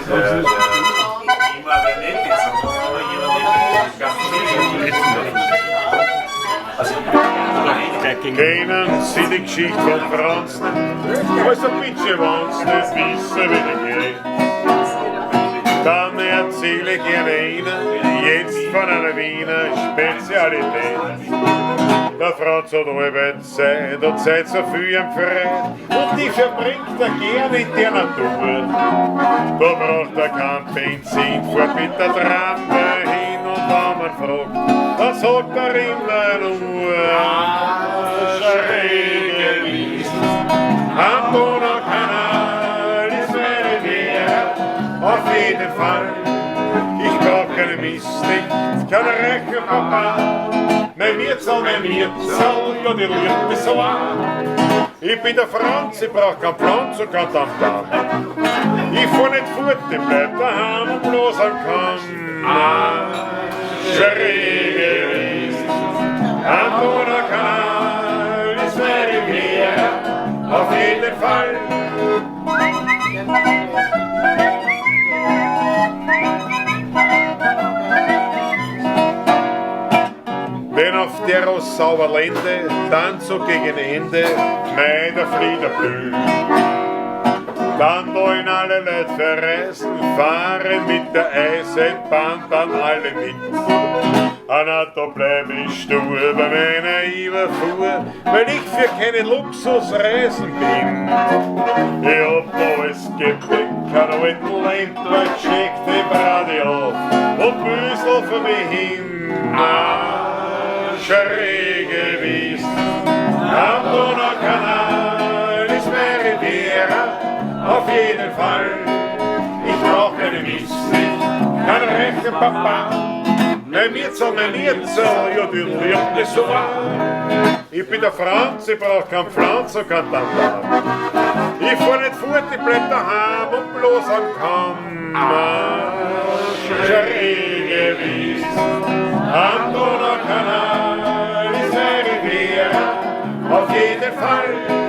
der nett ist, aber jemand, der ganz Kennen Sie die Geschichte von Franz nicht? Also bitte, wenn's nicht wissen, wie die geht. Dann erzähle ich Ihnen jetzt von einer Wiener Spezialität. Der Franz hat halbe Zeit und Zeit so viel im Fred und die verbringt er gern in der Natur. Da braucht er kein Benzin, fährt mit der Trampe hin und wenn man fragt, dann sagt er immer nur schräge Wiesn. Am Donaukanal ist meine Wehr, auf jeden Fall. Ich brauch keine Mist, kein reicher Papa. Mein Wirtsal, ja die Liebe so an. Ich bin der Franz, ich brauch kein Pflanz und kein Tamtam. Ich fahr nicht fort, ich bleib daheim und bloß am Kamm. Schräge Wiesn, am Donaukanal ist meine Wehr, auf jeden Fall. Denn auf der Sauerlände, dann so gegen Ende, meine Flieder blühen. Dann wollen alle Leute verreisen, fahren mit der Eisenbahn dann alle mit. Anna, da bleib ich stur bei meiner Überfuhr, weil ich für keine Luxusreisen bin. Ich hab neues Gepäck, einen alten Ländler geschickt, den Brady auf und Büsel für mich hin. Schräge Wiesn, am Donaukanal ist meine Wehr, auf jeden Fall. Ich brauch keine Mist, kein rechter Papa. Mein Wirtsal, ja die Liebe so an. Ich bin der Franz, ich brauch kein Pflanz und kein Tamtam. Ich fahr nicht fort, ich bleib daheim und bloß am Kamm. Schräge Wiesn, am Donaukanal ist eine Wehr, auf jeden Fall.